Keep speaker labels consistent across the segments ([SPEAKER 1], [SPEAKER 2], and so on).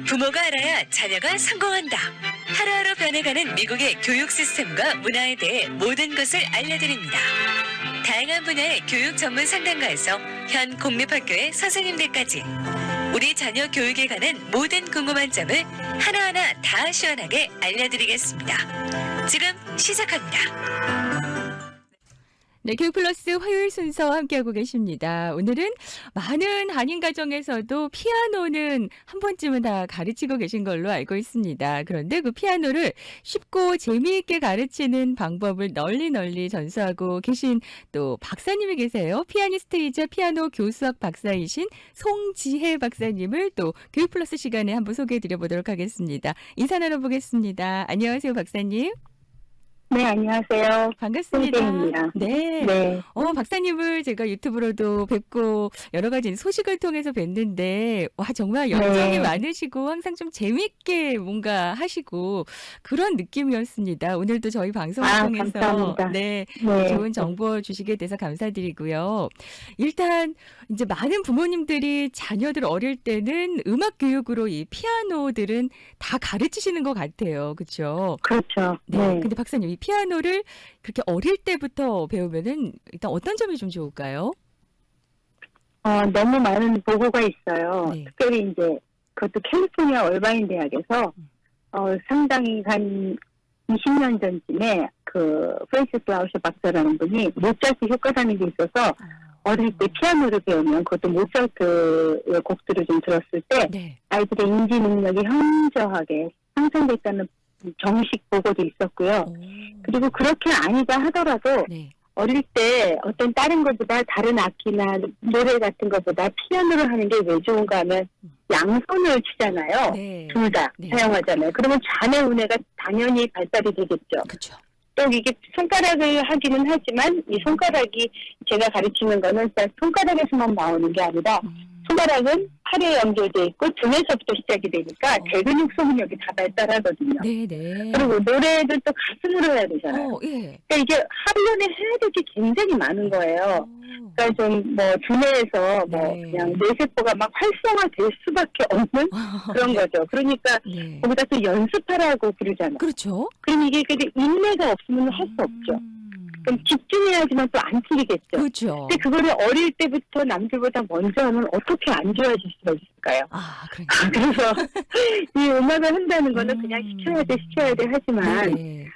[SPEAKER 1] 부모가 알아야 자녀가 성공한다. 하루하루 변해가는 미국의 교육 시스템과 문화에 대해 모든 것을 알려드립니다. 다양한 분야의 교육 전문 상담가에서 현 공립학교의 선생님들까지 우리 자녀 교육에 관한 모든 궁금한 점을 하나하나 다 시원하게 알려드리겠습니다. 지금 시작합니다.
[SPEAKER 2] 네, 교육 플러스 화요일 순서 함께하고 계십니다. 오늘은 많은 한인 가정에서도 피아노는 한 번쯤은 다 가르치고 계신 걸로 알고 있습니다. 그런데 그 피아노를 쉽고 재미있게 가르치는 방법을 널리 전수하고 계신 또 박사님이 계세요. 피아니스트이자 피아노 교수학 박사이신 송지혜 박사님을 또 교육 플러스 시간에 한번 소개해 드려 보도록 하겠습니다. 인사 나눠보겠습니다. 안녕하세요, 박사님.
[SPEAKER 3] 네, 안녕하세요.
[SPEAKER 2] 반갑습니다.
[SPEAKER 3] 송지혜입니다.
[SPEAKER 2] 네.
[SPEAKER 3] 네.
[SPEAKER 2] 박사님을 제가 유튜브로도 뵙고 여러 가지 소식을 통해서 뵀는데, 와, 정말 열정이
[SPEAKER 3] 네.
[SPEAKER 2] 많으시고 항상 좀 재밌게 뭔가 하시고 그런 느낌이었습니다. 오늘도 저희 방송을 통해서
[SPEAKER 3] 감사합니다.
[SPEAKER 2] 네,
[SPEAKER 3] 네.
[SPEAKER 2] 좋은 정보 주시게 돼서 감사드리고요. 일단 이제 많은 부모님들이 자녀들 어릴 때는 음악 교육으로 이 피아노들은 다 가르치시는 것 같아요. 그렇죠?
[SPEAKER 3] 그렇죠.
[SPEAKER 2] 네.
[SPEAKER 3] 네.
[SPEAKER 2] 근데 박사님, 이 피아노를 그렇게 어릴 때부터 배우면은 일단 어떤 점이 좀 좋을까요?
[SPEAKER 3] 너무 많은 보고가 있어요.
[SPEAKER 2] 네.
[SPEAKER 3] 특별히 이제 그것도 캘리포니아 얼바인 대학에서 상당히 한 20년 전쯤에 그 프랜시스 라우셔 박사라는 분이 모차르트 효과라는 게 있어서 어릴 때 피아노를 배우면 그것도 모차르트의 곡들을 좀 들었을 때
[SPEAKER 2] 네.
[SPEAKER 3] 아이들의 인지 능력이 현저하게 상승됐다는 정식 보고도 있었고요.
[SPEAKER 2] 오.
[SPEAKER 3] 그리고 그렇게 아니다 하더라도
[SPEAKER 2] 네.
[SPEAKER 3] 어릴 때 어떤 다른 것보다 다른 악기나 노래 같은 것보다 피아노를 하는 게 왜 좋은가 하면 양손을 치잖아요.
[SPEAKER 2] 네.
[SPEAKER 3] 둘 다
[SPEAKER 2] 네.
[SPEAKER 3] 사용하잖아요. 그러면 좌뇌 우뇌가 당연히 발달이 되겠죠.
[SPEAKER 2] 그렇죠.
[SPEAKER 3] 또 이게 손가락을 하기는 하지만 이 손가락이 제가 가르치는 거는 그냥 손가락에서만 나오는 게 아니라 손가락은 팔에 연결돼 있고 등에서부터 시작이 되니까 대근육 소근육이 다 발달하거든요.
[SPEAKER 2] 네, 네.
[SPEAKER 3] 그리고 노래를 또 가슴으로 해야 되잖아요.
[SPEAKER 2] 예.
[SPEAKER 3] 그러니까 이게 한 번에 해야 될 게 굉장히 많은 거예요.
[SPEAKER 2] 오.
[SPEAKER 3] 그러니까 좀 뭐 두뇌에서 뭐
[SPEAKER 2] 네.
[SPEAKER 3] 그냥 뇌세포가 막 활성화될 수밖에 없는 그런 거죠. 그러니까
[SPEAKER 2] 네.
[SPEAKER 3] 거기다 또 연습하라고 그러잖아요.
[SPEAKER 2] 그렇죠.
[SPEAKER 3] 그럼 이게 인내가 없으면 할 수 없죠. 그럼 집중해야지만 또 안 틀리겠죠.
[SPEAKER 2] 그렇죠.
[SPEAKER 3] 근데 그거를 어릴 때부터 남들보다 먼저 하면 어떻게 안 좋아질 수가 있을까요?
[SPEAKER 2] 아, 그러니까.
[SPEAKER 3] 그래서 이 음악을 한다는 거는 그냥 시켜야 돼 하지만
[SPEAKER 2] 네.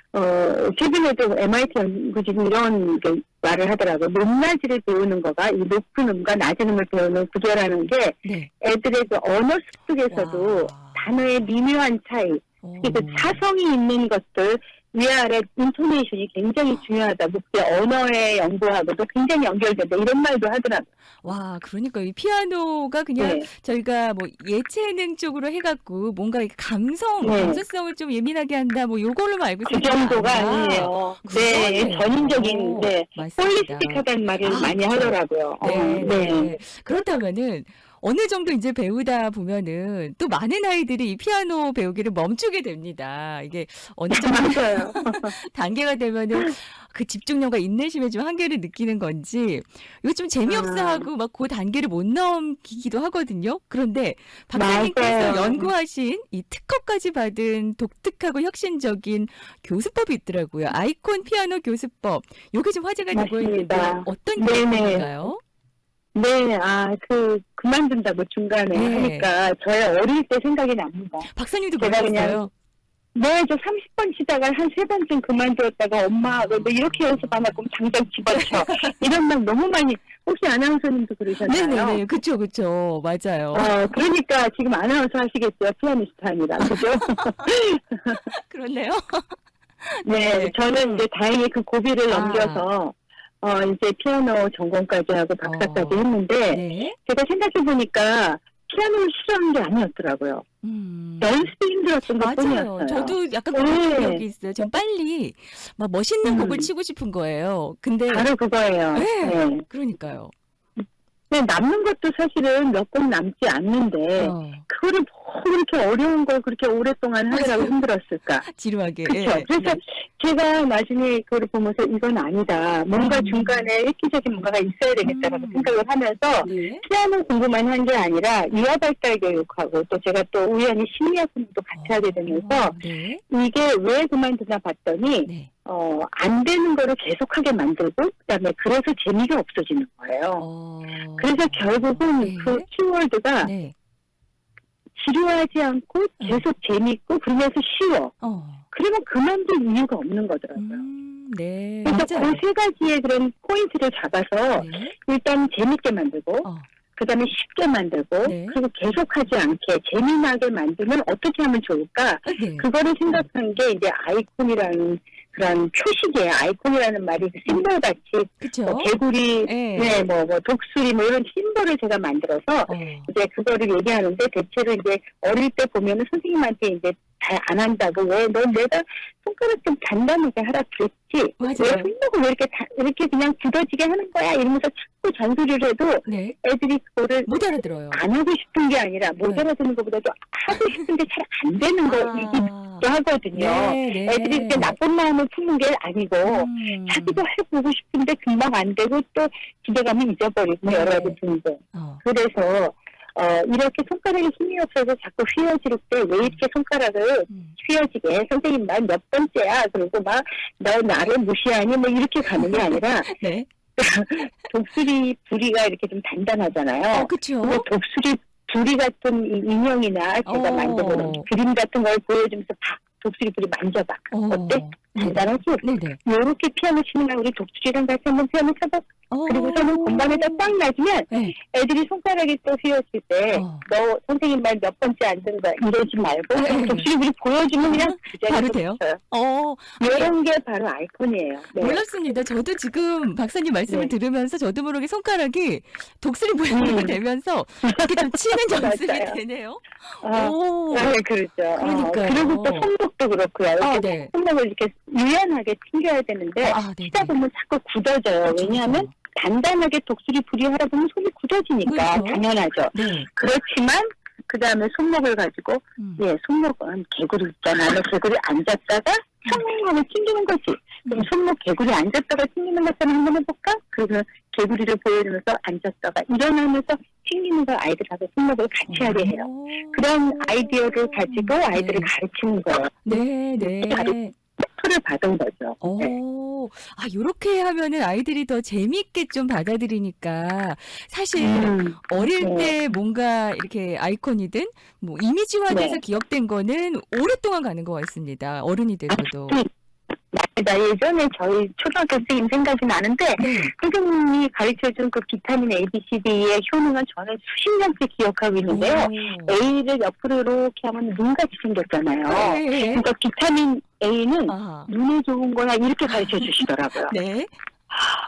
[SPEAKER 3] 최근에도 MIT 연구진이 이런 그 말을 하더라고요. 높낮이를 배우는 거가 이 높은 음과 낮은 음을 배우는 구조라는 게
[SPEAKER 2] 네.
[SPEAKER 3] 애들의 그 언어 습득에서도
[SPEAKER 2] 와.
[SPEAKER 3] 단어의 미묘한 차이,
[SPEAKER 2] 오.
[SPEAKER 3] 그 차성이 있는 것들 위아래 인토네이션이 굉장히 중요하다. 목대 언어의 연구하고도 굉장히 연결된다. 이런 말도 하더라고요.
[SPEAKER 2] 와, 그러니까 이 피아노가 그냥
[SPEAKER 3] 네.
[SPEAKER 2] 저희가 뭐 예체능 쪽으로 해갖고 뭔가 이렇게 감수성을 좀 예민하게 한다, 뭐 요걸로만 알고
[SPEAKER 3] 그
[SPEAKER 2] 있었는데
[SPEAKER 3] 정도가
[SPEAKER 2] 아니라
[SPEAKER 3] 아니에요.
[SPEAKER 2] 그거네요.
[SPEAKER 3] 네, 전인적인, 네,
[SPEAKER 2] 맞습니다.
[SPEAKER 3] 홀리스틱하다는 말을
[SPEAKER 2] 아,
[SPEAKER 3] 많이
[SPEAKER 2] 그렇죠.
[SPEAKER 3] 하더라고요.
[SPEAKER 2] 네,
[SPEAKER 3] 네.
[SPEAKER 2] 네. 그렇다면은 어느 정도 이제 배우다 보면은 또 많은 아이들이 이 피아노 배우기를 멈추게 됩니다. 이게 어느 정도
[SPEAKER 3] 맞아요.
[SPEAKER 2] 단계가 되면은 그 집중력과 인내심에 좀 한계를 느끼는 건지 이거 좀 재미없어 하고 막 그 단계를 못 넘기기도 하거든요. 그런데 박사님께서
[SPEAKER 3] 맞아요.
[SPEAKER 2] 연구하신 이 특허까지 받은 독특하고 혁신적인 교수법이 있더라고요. 아이콘 피아노 교수법. 이게 좀 화제가 되고 있는데
[SPEAKER 3] 맞습니다.
[SPEAKER 2] 어떤
[SPEAKER 3] 네네.
[SPEAKER 2] 교수법인가요?
[SPEAKER 3] 네, 그만둔다고 중간에
[SPEAKER 2] 네.
[SPEAKER 3] 하니까 저의 어릴 때 생각이 납니다.
[SPEAKER 2] 박사님도
[SPEAKER 3] 제가
[SPEAKER 2] 그러셨어요?
[SPEAKER 3] 네, 저 30번 치다가 한 3번쯤 그만두었다가 엄마, 너 이렇게 연습 안 하고 당장 집어쳐. 이런 말 너무 많이, 혹시 아나운서님도 그러셨나요?
[SPEAKER 2] 네네네. 그쵸. 맞아요.
[SPEAKER 3] 그러니까 지금 아나운서 하시겠죠. 피아니스트 아니라. 그죠?
[SPEAKER 2] 그렇네요.
[SPEAKER 3] 네, 저는 이제 다행히 그 고비를
[SPEAKER 2] 아.
[SPEAKER 3] 넘겨서, 이제 피아노 전공까지 하고 박사까지 했는데,
[SPEAKER 2] 네.
[SPEAKER 3] 제가 생각해보니까 피아노를 싫어하는 게 아니었더라고요. 연습이 힘들었던 것
[SPEAKER 2] 맞아요.
[SPEAKER 3] 뿐이었어요.
[SPEAKER 2] 저도 약간 그런
[SPEAKER 3] 네.
[SPEAKER 2] 기억이 있어요. 전 빨리 막 멋있는 곡을 치고 싶은 거예요. 근데
[SPEAKER 3] 바로 그거예요.
[SPEAKER 2] 네.
[SPEAKER 3] 네.
[SPEAKER 2] 그러니까요.
[SPEAKER 3] 근데 남는 것도 사실은 몇 곡 남지 않는데,
[SPEAKER 2] 어.
[SPEAKER 3] 그거를 그렇게 어려운 걸 그렇게 오랫동안 하느라고 힘들었을까?
[SPEAKER 2] 지루하게.
[SPEAKER 3] 그렇죠.
[SPEAKER 2] 예.
[SPEAKER 3] 그래서
[SPEAKER 2] 네.
[SPEAKER 3] 제가 나중에 그걸 보면서 이건 아니다. 뭔가
[SPEAKER 2] 음.
[SPEAKER 3] 중간에 획기적인 뭔가가 있어야 되겠다라고 생각을 하면서
[SPEAKER 2] 네.
[SPEAKER 3] 피아노 공부만 한 게 아니라 유아발달 교육하고 또 제가 또 우연히 심리학 공부도 같이 하게 되면서
[SPEAKER 2] 네.
[SPEAKER 3] 이게 왜 그만두나 봤더니
[SPEAKER 2] 네.
[SPEAKER 3] 안 되는 거를 계속하게 만들고 그다음에 그래서 재미가 없어지는 거예요. 그래서 결국은
[SPEAKER 2] 네.
[SPEAKER 3] 그 키워드가
[SPEAKER 2] 네.
[SPEAKER 3] 지루하지 않고 계속 재밌고 그러면서 쉬워. 그러면 그만둘 이유가 없는 거더라고요.
[SPEAKER 2] 네.
[SPEAKER 3] 그래서
[SPEAKER 2] 맞아요.
[SPEAKER 3] 그 세 가지의 그런 포인트를 잡아서
[SPEAKER 2] 네.
[SPEAKER 3] 일단 재밌게 만들고 그다음에 쉽게 만들고
[SPEAKER 2] 네.
[SPEAKER 3] 그리고 계속하지 않게 재미나게 만들면 어떻게 하면 좋을까?
[SPEAKER 2] 네.
[SPEAKER 3] 그거를 생각한 게 이제 아이콘이라는 그런 표식이에요. 아이콘이라는 말이 심볼 같이
[SPEAKER 2] 그렇죠.
[SPEAKER 3] 개구리,
[SPEAKER 2] 네.
[SPEAKER 3] 뭐 독수리 뭐 이런 심볼을 제가 만들어서 이제 그거를 얘기하는데 대체로 이제 어릴 때 보면은 선생님한테 이제 잘 안 한다고 왜 넌 내가 손가락 좀 단단하게 하라 그랬지
[SPEAKER 2] 맞아요.
[SPEAKER 3] 왜 손목을 왜 이렇게 그냥 굳어지게 하는 거야 이러면서 자꾸 잔소리를 해도
[SPEAKER 2] 네.
[SPEAKER 3] 애들이 그거를
[SPEAKER 2] 못 알아들어요.
[SPEAKER 3] 안 하고 싶은 게 아니라 못
[SPEAKER 2] 네.
[SPEAKER 3] 알아듣는 것보다도 하고 싶은데 잘 안 되는 거 하거든요.
[SPEAKER 2] 네, 네.
[SPEAKER 3] 애들이 이렇게 나쁜 마음을 품는 게 아니고 자기도 해보고 싶은데 금방 안 되고 또 집에 가면 잊어버리고
[SPEAKER 2] 네.
[SPEAKER 3] 여러 가지 등등. 그래서 이렇게 손가락에 힘이 없어서 자꾸 휘어질 때 왜 이렇게 손가락을 휘어지게 선생님 난 몇 번째야 그리고 막 너 나를 무시하니 뭐 이렇게 가는 게 아니라
[SPEAKER 2] 네.
[SPEAKER 3] 독수리 부리가 이렇게 좀 단단하잖아요.
[SPEAKER 2] 그렇죠.
[SPEAKER 3] 그래서 독수리 부리 같은 이 인형이나 제가 만들어놓은 그림 같은 걸 보여주면서 독수리 부리 만져봐. 어때? 단단하지?
[SPEAKER 2] 네네.
[SPEAKER 3] 요렇게 피아노 치는 날 우리 독수리랑 같이 한번 피아노 쳐봐. 그리고서는 건반에다 꽉 놔주면
[SPEAKER 2] 네.
[SPEAKER 3] 애들이 손가락이 또 휘어질 때 너 선생님 말 몇 번째 안 든 거야 이러지 말고 독수리 부리 보여주면 그냥 그
[SPEAKER 2] 바로
[SPEAKER 3] 자리에서
[SPEAKER 2] 돼요?
[SPEAKER 3] 붙어요. 이런 게 바로 아이콘이에요. 네.
[SPEAKER 2] 몰랐습니다. 저도 지금 박사님 말씀을
[SPEAKER 3] 네.
[SPEAKER 2] 들으면서 저도 모르게 손가락이 독수리 모양이 되면서 이렇게 좀 치는 연습이
[SPEAKER 3] 맞아요.
[SPEAKER 2] 되네요.
[SPEAKER 3] 네, 그렇죠.
[SPEAKER 2] 그러니까요.
[SPEAKER 3] 그리고 또 손목도 그렇고요. 이렇게
[SPEAKER 2] 네.
[SPEAKER 3] 손목을 이렇게 유연하게 튕겨야 되는데
[SPEAKER 2] 네네.
[SPEAKER 3] 치다 보면 자꾸 굳어져요. 왜냐하면 단단하게 독수리 부리 하다 보면 손이 굳어지니까
[SPEAKER 2] 그렇죠.
[SPEAKER 3] 당연하죠.
[SPEAKER 2] 네.
[SPEAKER 3] 그렇지만 그 다음에 손목을 가지고 손목은 개구리 있잖아. 너 개구리 앉았다가 평하고 튕기는 거지. 그럼 손목 개구리 앉았다가 튕기는 것처럼 한번 해볼까? 그래서 개구리를 보여주면서 앉았다가 일어나면서 튕기는 걸 아이들하고 손목을 같이 하게 해요. 그런 아이디어를 가지고 아이들을 가르치는 거예요.
[SPEAKER 2] 네, 네.
[SPEAKER 3] 바로 표를 받은 거죠. 네.
[SPEAKER 2] 요렇게 하면은 아이들이 더 재미있게 좀 받아들이니까 사실 어릴 때 뭔가 이렇게 아이콘이든 뭐 이미지화돼서 기억된 거는 오랫동안 가는 것 같습니다. 어른이 돼서도.
[SPEAKER 3] 나 예전에 저희 초등학교 선생님 생각이 나는데 선생님이 가르쳐준 그 비타민 ABCD의 효능은 저는 수십 년째 기억하고 있는데요. A를 옆으로 이렇게 하면 눈같이 생겼잖아요. 그러니까 비타민 A는 눈에 좋은 거야 이렇게 가르쳐 주시더라고요.
[SPEAKER 2] 네.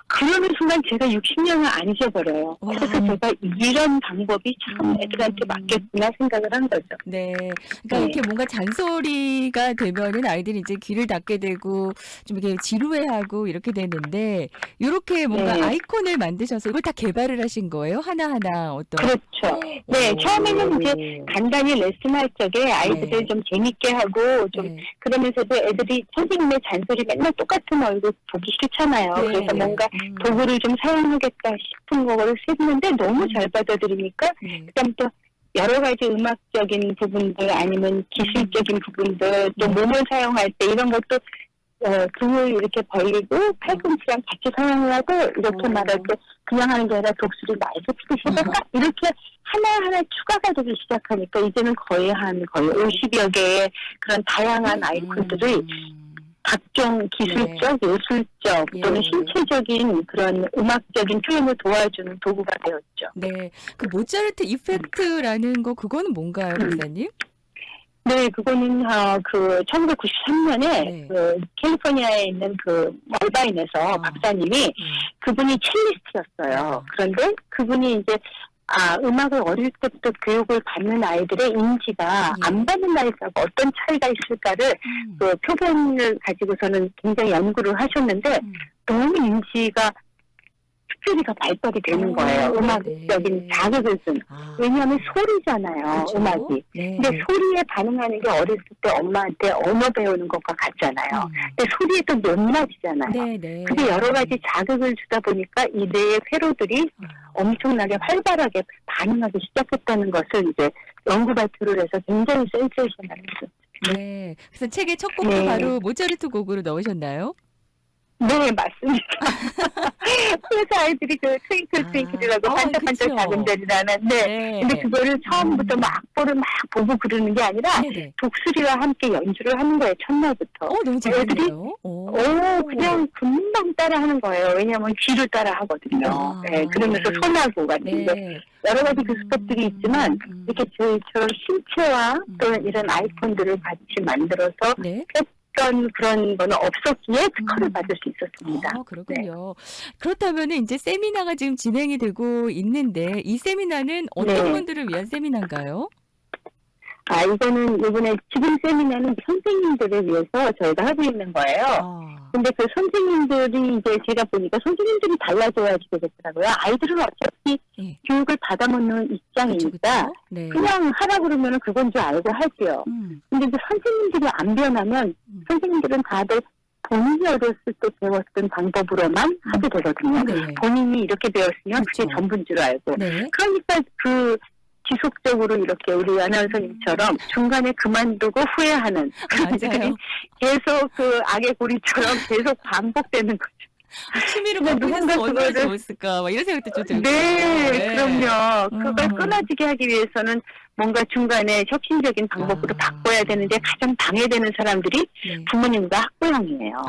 [SPEAKER 3] 그러는 순간 제가 60년을 안 잊어버려요. 그래서 제가 이런 방법이 참 애들한테 맞겠구나 생각을 한 거죠.
[SPEAKER 2] 네. 그러니까 이렇게 뭔가 잔소리가 되면은 아이들이 이제 귀를 닫게 되고 좀 이렇게 지루해하고 이렇게 되는데 이렇게 뭔가 아이콘을 만드셔서 이걸 다 개발을 하신 거예요? 하나하나 어떤.
[SPEAKER 3] 그렇죠. 네. 처음에는 이제 간단히 레슨할 적에 아이들을 좀 재밌게 하고 좀 그러면서도 애들이 선생님의 잔소리 맨날 똑같은 얼굴 보기 싫잖아요. 그래서 뭔가 도구를 좀 사용하겠다 싶은 거를 했는데 너무 잘 받아들이니까 그다음 또 여러 가지 음악적인 부분들 아니면 기술적인 부분들 또 몸을 사용할 때 이런 것도 등을 이렇게 벌리고 팔꿈치랑 같이 사용을 하고 이렇게 말할 때 그냥 하는 게 아니라 독수리 날개 피듯이 해볼까? 이렇게 하나하나 추가가 되기 시작하니까 이제는 거의 50여 개의 그런 다양한 아이콘들을 각종 기술적, 예술적 또는 신체적인 그런 음악적인 표현을 도와주는 도구가 되었죠.
[SPEAKER 2] 네, 그 모차르트 이펙트라는 거 그거는 뭔가요, 박사님?
[SPEAKER 3] 네, 그거는 그 1993년에 그 캘리포니아에 있는 그 얼바인에서 박사님이 그분이 첼리스트였어요. 그런데 그분이 이제 음악을 어릴 때부터 교육을 받는 아이들의 인지가 안 받는 아이들하고 어떤 차이가 있을까를 그 표본을 가지고서는 굉장히 연구를 하셨는데 너무 인지가 특수리가 발달이 되는 거예요.
[SPEAKER 2] 네.
[SPEAKER 3] 음악적인 자극을 준.
[SPEAKER 2] 아.
[SPEAKER 3] 왜냐하면 소리잖아요.
[SPEAKER 2] 그쵸?
[SPEAKER 3] 음악이.
[SPEAKER 2] 네.
[SPEAKER 3] 근데 소리에 반응하는 게 어렸을 때 엄마한테 언어 배우는 것과 같잖아요. 근데 소리에 또 높낮이잖아요.
[SPEAKER 2] 네네.
[SPEAKER 3] 그게 여러 가지 자극을 주다 보니까 이 뇌의 회로들이 엄청나게 활발하게 반응하기 시작했다는 것을 이제 연구 발표를 해서 굉장히 센세이션했어요.
[SPEAKER 2] 네. 그래서 책의 첫 곡도
[SPEAKER 3] 네.
[SPEAKER 2] 바로 모차르트 곡으로 넣으셨나요?
[SPEAKER 3] 네, 맞습니다. 그래서 아이들이 그 트윙클 트윙클이라고 반짝반짝
[SPEAKER 2] 그쵸.
[SPEAKER 3] 작은 별이라는
[SPEAKER 2] 네.
[SPEAKER 3] 근데 그거를 처음부터 막 악보를 막 보고 그러는 게 아니라
[SPEAKER 2] 네네.
[SPEAKER 3] 독수리와 함께 연주를 하는 거예요, 첫날부터.
[SPEAKER 2] 너무
[SPEAKER 3] 애들이
[SPEAKER 2] 재밌네요.
[SPEAKER 3] 그냥 금방 따라하는 거예요. 왜냐하면 귀를 따라하거든요.
[SPEAKER 2] 아,
[SPEAKER 3] 네, 그러면서
[SPEAKER 2] 네.
[SPEAKER 3] 손하고 같은 거.
[SPEAKER 2] 네.
[SPEAKER 3] 여러 가지 교수법들이 있지만 이렇게 저희처럼 신체와 또는 이런 아이콘들을 같이 만들어서
[SPEAKER 2] 네.
[SPEAKER 3] 했던 그런 거는 없었기에 특허를 받을 수 있었습니다.
[SPEAKER 2] 그렇군요. 그렇다면 이제 세미나가 지금 진행이 되고 있는데 이 세미나는 어떤
[SPEAKER 3] 네.
[SPEAKER 2] 분들을 위한 세미나인가요?
[SPEAKER 3] 이거는 이번에 지금 세미나는 선생님들을 위해서 저희가 하고 있는 거예요.
[SPEAKER 2] 아.
[SPEAKER 3] 근데 그 선생님들이 이제 제가 보니까 선생님들이 달라져야지 되겠더라고요. 아이들은 어차피
[SPEAKER 2] 예.
[SPEAKER 3] 교육을 받아먹는 입장이니까
[SPEAKER 2] 그쵸? 네.
[SPEAKER 3] 그냥 하라 그러면 그건 줄 알고 할게요. 근데 이제 선생님들이 안 변하면 선생님들은 다들 본인이 어렸을 때 배웠던 방법으로만 하게 되거든요.
[SPEAKER 2] 네.
[SPEAKER 3] 본인이 이렇게 배웠으면 그게
[SPEAKER 2] 그렇죠.
[SPEAKER 3] 전부인 줄 알고.
[SPEAKER 2] 네.
[SPEAKER 3] 그러니까 그 지속적으로 이렇게 우리 아나운서님처럼 중간에 그만두고 후회하는 그런 일들이
[SPEAKER 2] 맞아요.
[SPEAKER 3] 계속 그 악의 고리처럼 계속 반복되는 거죠.
[SPEAKER 2] 취미로
[SPEAKER 3] 근데
[SPEAKER 2] 바꾸면서
[SPEAKER 3] 누군가
[SPEAKER 2] 얼마나
[SPEAKER 3] 그거를-
[SPEAKER 2] 좋았을까 막 이런 생각도 좀 들고.
[SPEAKER 3] 네, 그럼요. 그걸
[SPEAKER 2] 음.
[SPEAKER 3] 끊어지게 하기 위해서는 뭔가 중간에 혁신적인 방법으로 바꿔야 되는데 가장 방해되는 사람들이
[SPEAKER 2] 네.
[SPEAKER 3] 부모님과 학부형이에요.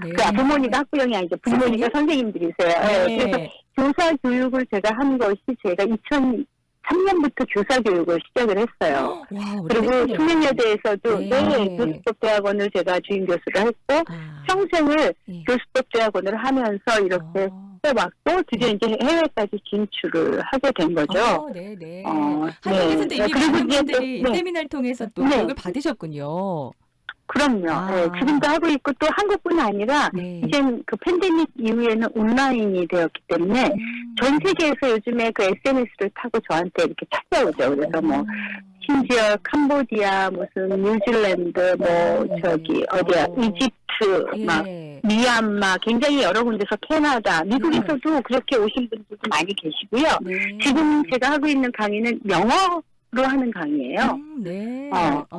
[SPEAKER 2] 네.
[SPEAKER 3] 부모님과 학부형이 아니죠. 부모님과 선생님들이세요.
[SPEAKER 2] 네.
[SPEAKER 3] 그래서 교사 교육을 제가 한 것이 제가 2003년부터 교사 교육을 시작을 했어요.
[SPEAKER 2] 와,
[SPEAKER 3] 그리고
[SPEAKER 2] 오래됐네요.
[SPEAKER 3] 숙명여대에서도
[SPEAKER 2] 네.
[SPEAKER 3] 교수법 대학원을 제가 주임 교수를 했고 평생을
[SPEAKER 2] 예.
[SPEAKER 3] 교수법 대학원을 하면서 이렇게 해왔고 드디어 이제 해외까지 진출을 하게 된 거죠.
[SPEAKER 2] 네네.
[SPEAKER 3] 어,
[SPEAKER 2] 한국에서도
[SPEAKER 3] 네.
[SPEAKER 2] 이미
[SPEAKER 3] 그리고
[SPEAKER 2] 많은
[SPEAKER 3] 이제
[SPEAKER 2] 분들이
[SPEAKER 3] 또,
[SPEAKER 2] 이
[SPEAKER 3] 네.
[SPEAKER 2] 세미나를 통해서 또
[SPEAKER 3] 네.
[SPEAKER 2] 교육을 받으셨군요.
[SPEAKER 3] 그럼요. 네, 지금도 하고 있고 또 한국뿐 아니라
[SPEAKER 2] 네.
[SPEAKER 3] 이젠 그 팬데믹 이후에는 온라인이 되었기 때문에 전 세계에서 요즘에 그 SNS를 타고 저한테 이렇게 찾아오죠. 그래서 뭐 심지어 캄보디아, 무슨 뉴질랜드, 어디야, 이집트, 막
[SPEAKER 2] 예.
[SPEAKER 3] 미얀마, 굉장히 여러 군데서 캐나다, 미국에서도 그렇게 오신 분들도 많이 계시고요.
[SPEAKER 2] 네.
[SPEAKER 3] 지금 제가 하고 있는 강의는 영어로 하는 강의예요.
[SPEAKER 2] 네.